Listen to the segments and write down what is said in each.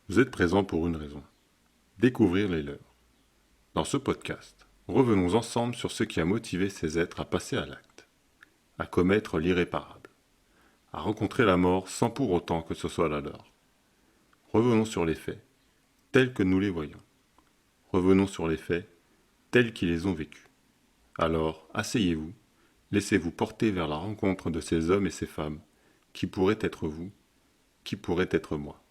Vous êtes présents pour une raison, découvrir les leurs. Dans ce podcast, revenons ensemble sur ce qui a motivé ces êtres à passer à l'acte, à commettre l'irréparable, à rencontrer la mort sans pour autant que ce soit la leur. Revenons sur les faits, tels que nous les voyons. Revenons sur les faits, tels qu'ils les ont vécus. Alors, asseyez-vous, laissez-vous porter vers la rencontre de ces hommes et ces femmes, qui pourraient être vous, qui pourraient être moi.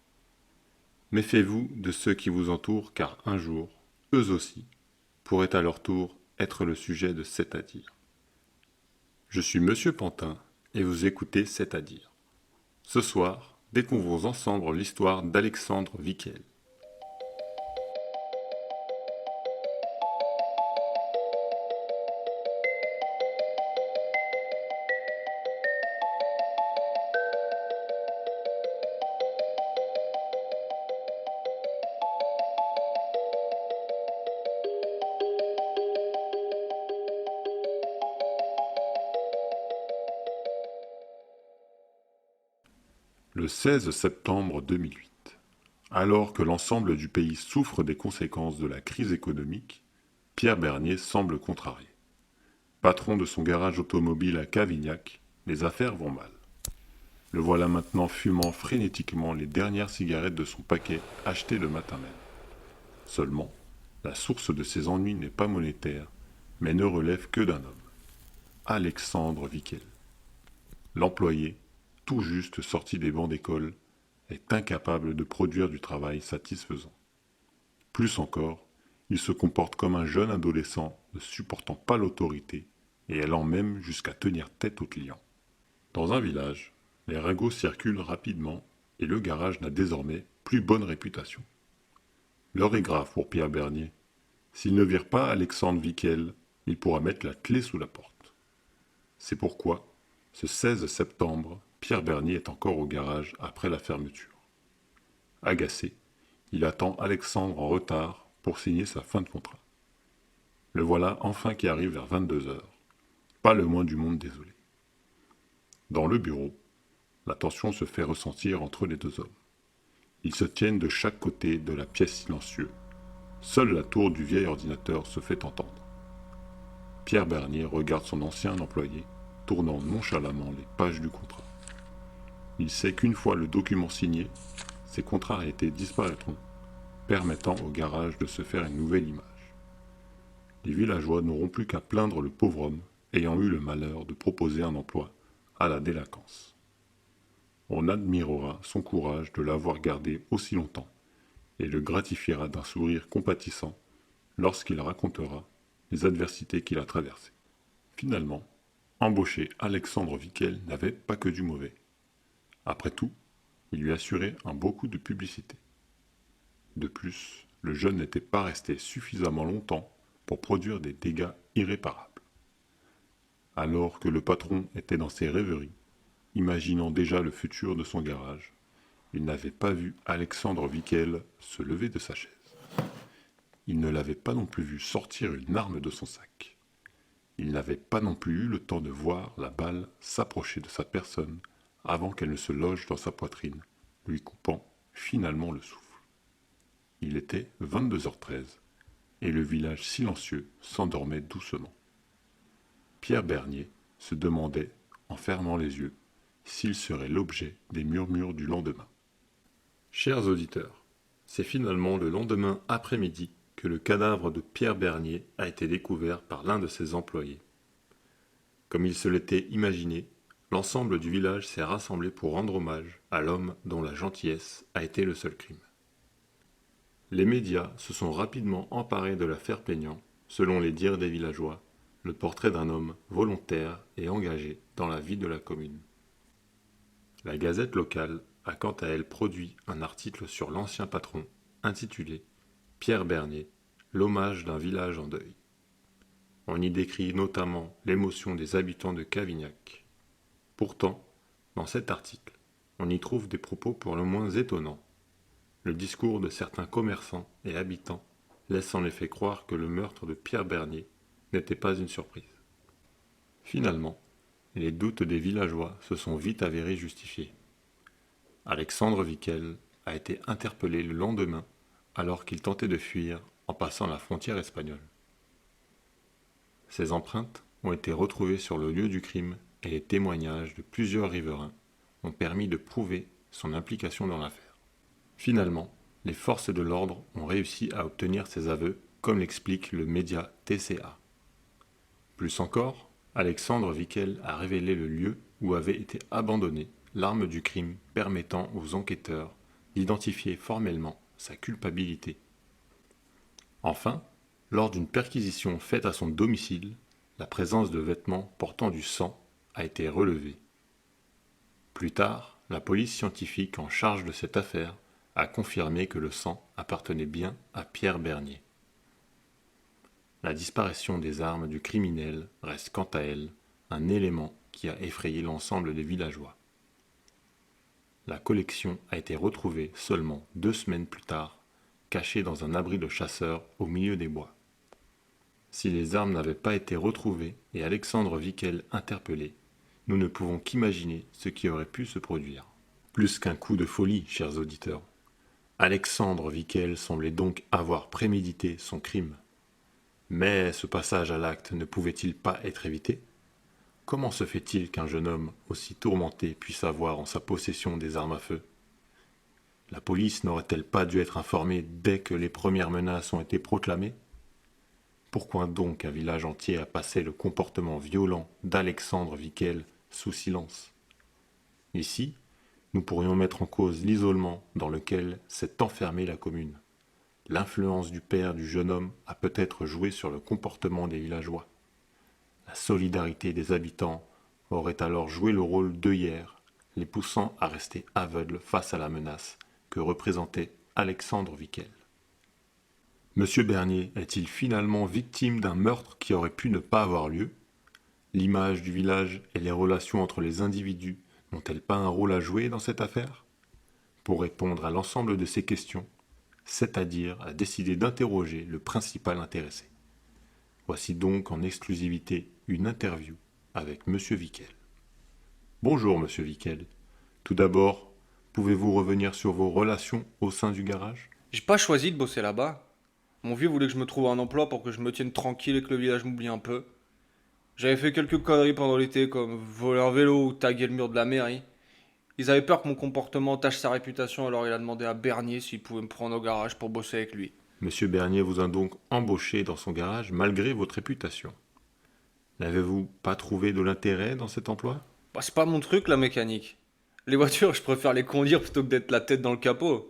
Méfiez-vous de ceux qui vous entourent, car un jour, eux aussi, pourraient à leur tour être le sujet de C'est-à-dire. Je suis Monsieur Pantin, et vous écoutez C'est-à-dire. Ce soir, découvrons ensemble l'histoire d'Alexandre Vickel. Le 16 septembre 2008, alors que l'ensemble du pays souffre des conséquences de la crise économique, Pierre Bernier semble contrarié. Patron de son garage automobile à Cavignac, les affaires vont mal. Le voilà maintenant fumant frénétiquement les dernières cigarettes de son paquet acheté le matin même. Seulement, la source de ses ennuis n'est pas monétaire, mais ne relève que d'un homme, Alexandre Vickel. L'employé, tout juste sorti des bancs d'école, est incapable de produire du travail satisfaisant. Plus encore, il se comporte comme un jeune adolescent ne supportant pas l'autorité et allant même jusqu'à tenir tête aux clients. Dans un village, les ragots circulent rapidement et le garage n'a désormais plus bonne réputation. L'heure est grave pour Pierre Bernier. S'il ne vire pas Alexandre Vickel, il pourra mettre la clé sous la porte. C'est pourquoi, ce 16 septembre, Pierre Bernier est encore au garage après la fermeture. Agacé, il attend Alexandre en retard pour signer sa fin de contrat. Le voilà enfin qui arrive vers 22 heures. Pas le moins du monde désolé. Dans le bureau, la tension se fait ressentir entre les deux hommes. Ils se tiennent de chaque côté de la pièce silencieux. Seule la tour du vieil ordinateur se fait entendre. Pierre Bernier regarde son ancien employé, tournant nonchalamment les pages du contrat. Il sait qu'une fois le document signé, ses contrariétés disparaîtront, permettant au garage de se faire une nouvelle image. Les villageois n'auront plus qu'à plaindre le pauvre homme ayant eu le malheur de proposer un emploi à la délinquance. On admirera son courage de l'avoir gardé aussi longtemps et le gratifiera d'un sourire compatissant lorsqu'il racontera les adversités qu'il a traversées. Finalement, embaucher Alexandre Vickel n'avait pas que du mauvais. Après tout, il lui assurait un beau coup de publicité. De plus, le jeune n'était pas resté suffisamment longtemps pour produire des dégâts irréparables. Alors que le patron était dans ses rêveries, imaginant déjà le futur de son garage, il n'avait pas vu Alexandre Vickel se lever de sa chaise. Il ne l'avait pas non plus vu sortir une arme de son sac. Il n'avait pas non plus eu le temps de voir la balle s'approcher de sa personne avant qu'elle ne se loge dans sa poitrine, lui coupant finalement le souffle. Il était 22h13 et le village silencieux s'endormait doucement. Pierre Bernier se demandait, en fermant les yeux, s'il serait l'objet des murmures du lendemain. Chers auditeurs, c'est finalement le lendemain après-midi que le cadavre de Pierre Bernier a été découvert par l'un de ses employés. Comme il se l'était imaginé, l'ensemble du village s'est rassemblé pour rendre hommage à l'homme dont la gentillesse a été le seul crime. Les médias se sont rapidement emparés de l'affaire plaignant, selon les dires des villageois, le portrait d'un homme volontaire et engagé dans la vie de la commune. La Gazette locale a quant à elle produit un article sur l'ancien patron, intitulé « Pierre Bernier, l'hommage d'un village en deuil ». On y décrit notamment l'émotion des habitants de Cavignac. Pourtant, dans cet article, on y trouve des propos pour le moins étonnants. Le discours de certains commerçants et habitants laisse en effet croire que le meurtre de Pierre Bernier n'était pas une surprise. Finalement, les doutes des villageois se sont vite avérés justifiés. Alexandre Vickel a été interpellé le lendemain alors qu'il tentait de fuir en passant la frontière espagnole. Ses empreintes ont été retrouvées sur le lieu du crime et les témoignages de plusieurs riverains ont permis de prouver son implication dans l'affaire. Finalement, les forces de l'ordre ont réussi à obtenir ses aveux, comme l'explique le média TCA. Plus encore, Alexandre Vickel a révélé le lieu où avait été abandonnée l'arme du crime, permettant aux enquêteurs d'identifier formellement sa culpabilité. Enfin, lors d'une perquisition faite à son domicile, la présence de vêtements portant du sang a été relevée. Plus tard, la police scientifique en charge de cette affaire a confirmé que le sang appartenait bien à Pierre Bernier. La disparition des armes du criminel reste quant à elle un élément qui a effrayé l'ensemble des villageois. La collection a été retrouvée seulement 2 semaines plus tard, cachée dans un abri de chasseurs au milieu des bois. Si les armes n'avaient pas été retrouvées et Alexandre Vickel interpellé, nous ne pouvons qu'imaginer ce qui aurait pu se produire. Plus qu'un coup de folie, chers auditeurs. Alexandre Vickel semblait donc avoir prémédité son crime. Mais ce passage à l'acte ne pouvait-il pas être évité ? Comment se fait-il qu'un jeune homme aussi tourmenté puisse avoir en sa possession des armes à feu ? La police n'aurait-elle pas dû être informée dès que les premières menaces ont été proclamées ? Pourquoi donc un village entier a passé le comportement violent d'Alexandre Vickel sous silence ? Ici, nous pourrions mettre en cause l'isolement dans lequel s'est enfermée la commune. L'influence du père du jeune homme a peut-être joué sur le comportement des villageois. La solidarité des habitants aurait alors joué le rôle d'œillère, les poussant à rester aveugles face à la menace que représentait Alexandre Vickel. Monsieur Bernier est-il finalement victime d'un meurtre qui aurait pu ne pas avoir lieu ? L'image du village et les relations entre les individus n'ont-elles pas un rôle à jouer dans cette affaire ? Pour répondre à l'ensemble de ces questions, c'est-à-dire à décider d'interroger le principal intéressé. Voici donc en exclusivité une interview avec Monsieur Vickel. Bonjour Monsieur Vickel. Tout d'abord, pouvez-vous revenir sur vos relations au sein du garage ? J'ai pas choisi de bosser là-bas. Mon vieux voulait que je me trouve un emploi pour que je me tienne tranquille et que le village m'oublie un peu. J'avais fait quelques conneries pendant l'été comme voler un vélo ou taguer le mur de la mairie. Ils avaient peur que mon comportement tâche sa réputation, alors il a demandé à Bernier s'il pouvait me prendre au garage pour bosser avec lui. Monsieur Bernier vous a donc embauché dans son garage malgré votre réputation. N'avez-vous pas trouvé de l'intérêt dans cet emploi ? Bah, c'est pas mon truc la mécanique. Les voitures, je préfère les conduire plutôt que d'être la tête dans le capot.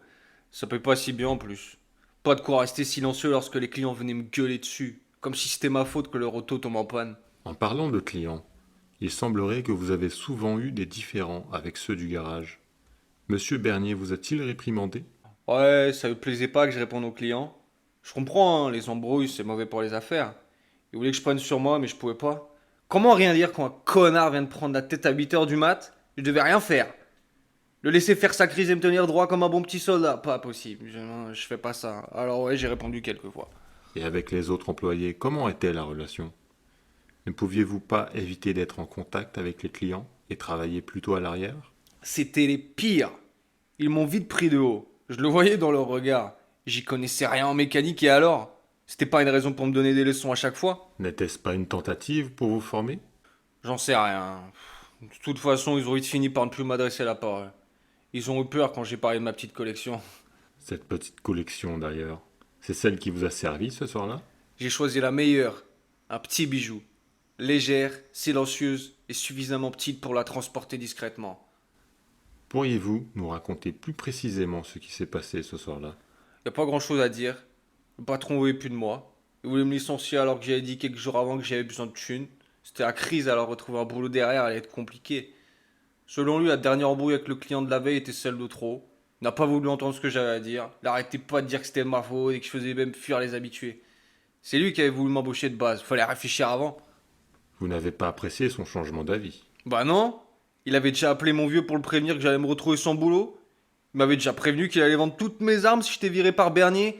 Ça paye pas si bien en plus. Pas de quoi rester silencieux lorsque les clients venaient me gueuler dessus, comme si c'était ma faute que leur auto tombe en panne. En parlant de clients, il semblerait que vous avez souvent eu des différends avec ceux du garage. Monsieur Bernier vous a-t-il réprimandé ? Ouais, ça lui plaisait pas que je réponde aux clients. Je comprends, hein, les embrouilles, c'est mauvais pour les affaires. Il voulait que je prenne sur moi, mais je pouvais pas. Comment rien dire quand un connard vient de prendre la tête à 8 h du mat? Je devais rien faire. Le laisser faire sa crise et me tenir droit comme un bon petit soldat? Pas possible, je fais pas ça. Alors ouais, j'ai répondu quelques fois. Et avec les autres employés, comment était la relation ? Ne pouviez-vous pas éviter d'être en contact avec les clients et travailler plutôt à l'arrière ? C'était les pires. Ils m'ont vite pris de haut. Je le voyais dans leur regard. J'y connaissais rien en mécanique et alors? C'était pas une raison pour me donner des leçons à chaque fois? N'était-ce pas une tentative pour vous former ? J'en sais rien. De toute façon, ils ont vite fini par ne plus m'adresser la parole. Ils ont eu peur quand j'ai parlé de ma petite collection. Cette petite collection d'ailleurs, c'est celle qui vous a servi ce soir-là ? J'ai choisi la meilleure. Un petit bijou. Légère, silencieuse et suffisamment petite pour la transporter discrètement. Pourriez-vous nous raconter plus précisément ce qui s'est passé ce soir-là ? Y a pas grand chose à dire. Le patron voulait plus de moi. Il voulait me licencier alors que j'avais dit quelques jours avant que j'avais besoin de thunes. C'était la crise, alors retrouver un boulot derrière allait être compliqué. Selon lui, la dernière embrouille avec le client de la veille était celle de trop. Il n'a pas voulu entendre ce que j'avais à dire. Il arrêtait pas de dire que c'était ma faute et que je faisais même fuir les habitués. C'est lui qui avait voulu m'embaucher de base. Fallait réfléchir avant. Vous n'avez pas apprécié son changement d'avis. Bah non. Il avait déjà appelé mon vieux pour le prévenir que j'allais me retrouver sans boulot. Il m'avait déjà prévenu qu'il allait vendre toutes mes armes si j'étais viré par Bernier.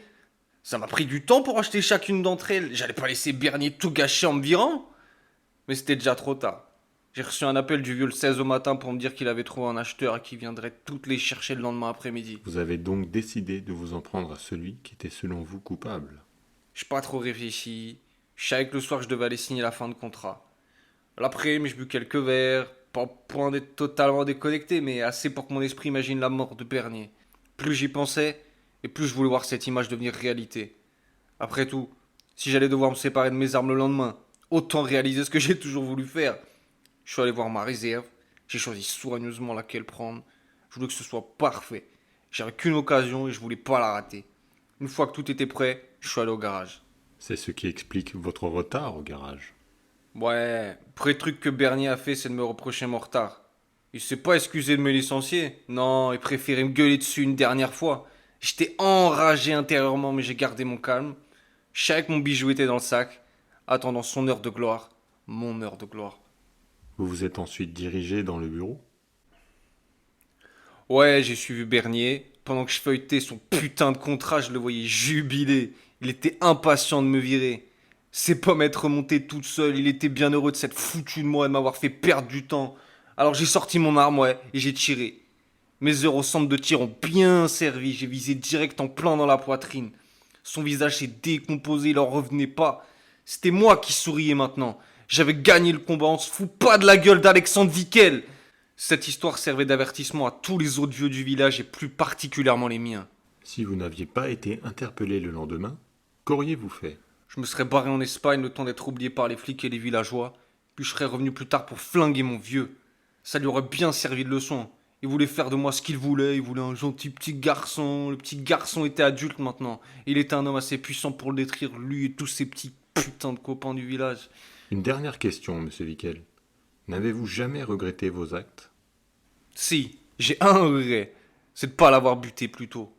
Ça m'a pris du temps pour acheter chacune d'entre elles. J'allais pas laisser Bernier tout gâcher en me virant. Mais c'était déjà trop tard. J'ai reçu un appel du vieux le 16 au matin pour me dire qu'il avait trouvé un acheteur et qu'il viendrait toutes les chercher le lendemain après-midi. Vous avez donc décidé de vous en prendre à celui qui était selon vous coupable. J'ai pas trop réfléchi. Je savais que le soir je devais aller signer la fin de contrat. L'après, je bu quelques verres, pas point d'être totalement déconnecté, mais assez pour que mon esprit imagine la mort de Bernier. Plus j'y pensais, et plus je voulais voir cette image devenir réalité. Après tout, si j'allais devoir me séparer de mes armes le lendemain, autant réaliser ce que j'ai toujours voulu faire. Je suis allé voir ma réserve, j'ai choisi soigneusement laquelle prendre. Je voulais que ce soit parfait. J'avais qu'une occasion et je voulais pas la rater. Une fois que tout était prêt, je suis allé au garage. C'est ce qui explique votre retard au garage. Ouais, le premier truc que Bernier a fait, c'est de me reprocher mon retard. Il s'est pas excusé de me licencier. Non, il préférait me gueuler dessus une dernière fois. J'étais enragé intérieurement, mais j'ai gardé mon calme. Je savais que mon bijou était dans le sac, attendant son heure de gloire, mon heure de gloire. Vous vous êtes ensuite dirigé dans le bureau. Ouais, j'ai suivi Bernier. Pendant que je feuilletais son putain de contrat, je le voyais jubiler. Il était impatient de me virer. C'est pas m'être remonté toute seule, il était bien heureux de s'être foutu de moi et de m'avoir fait perdre du temps. Alors j'ai sorti mon arme, ouais, et j'ai tiré. Mes heures au centre de tir ont bien servi, j'ai visé direct en plein dans la poitrine. Son visage s'est décomposé, il en revenait pas. C'était moi qui souriais maintenant. J'avais gagné le combat, on se fout pas de la gueule d'Alexandre Vickel. Cette histoire servait d'avertissement à tous les autres vieux du village et plus particulièrement les miens. Si vous n'aviez pas été interpellé le lendemain, qu'auriez-vous fait? Je me serais barré en Espagne le temps d'être oublié par les flics et les villageois, puis je serais revenu plus tard pour flinguer mon vieux. Ça lui aurait bien servi de leçon. Il voulait faire de moi ce qu'il voulait, il voulait un gentil petit garçon. Le petit garçon était adulte maintenant. Il était un homme assez puissant pour le détruire, lui et tous ses petits putains de copains du village. Une dernière question, monsieur Vickel. N'avez-vous jamais regretté vos actes? Si, j'ai un regret, c'est de pas l'avoir buté plus tôt.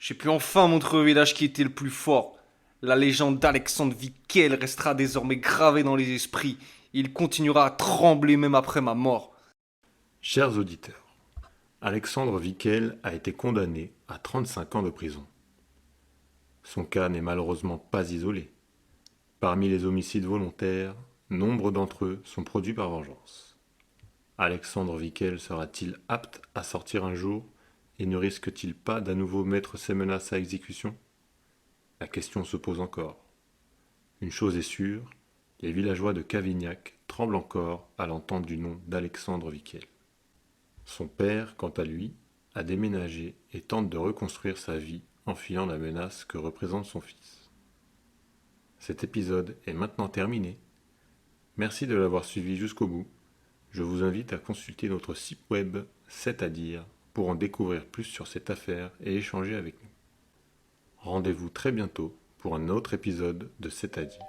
J'ai pu enfin montrer au village qui était le plus fort. La légende d'Alexandre Vickel restera désormais gravée dans les esprits. Il continuera à trembler même après ma mort. Chers auditeurs, Alexandre Vickel a été condamné à 35 ans de prison. Son cas n'est malheureusement pas isolé. Parmi les homicides volontaires, nombre d'entre eux sont produits par vengeance. Alexandre Vickel sera-t-il apte à sortir un jour et ne risque-t-il pas d'à nouveau mettre ses menaces à exécution? La question se pose encore. Une chose est sûre, les villageois de Cavignac tremblent encore à l'entente du nom d'Alexandre Vickel. Son père, quant à lui, a déménagé et tente de reconstruire sa vie en fuyant la menace que représente son fils. Cet épisode est maintenant terminé. Merci de l'avoir suivi jusqu'au bout. Je vous invite à consulter notre site web C'est-à-dire pour en découvrir plus sur cette affaire et échanger avec nous. Rendez-vous très bientôt pour un autre épisode de C'est-à-dire.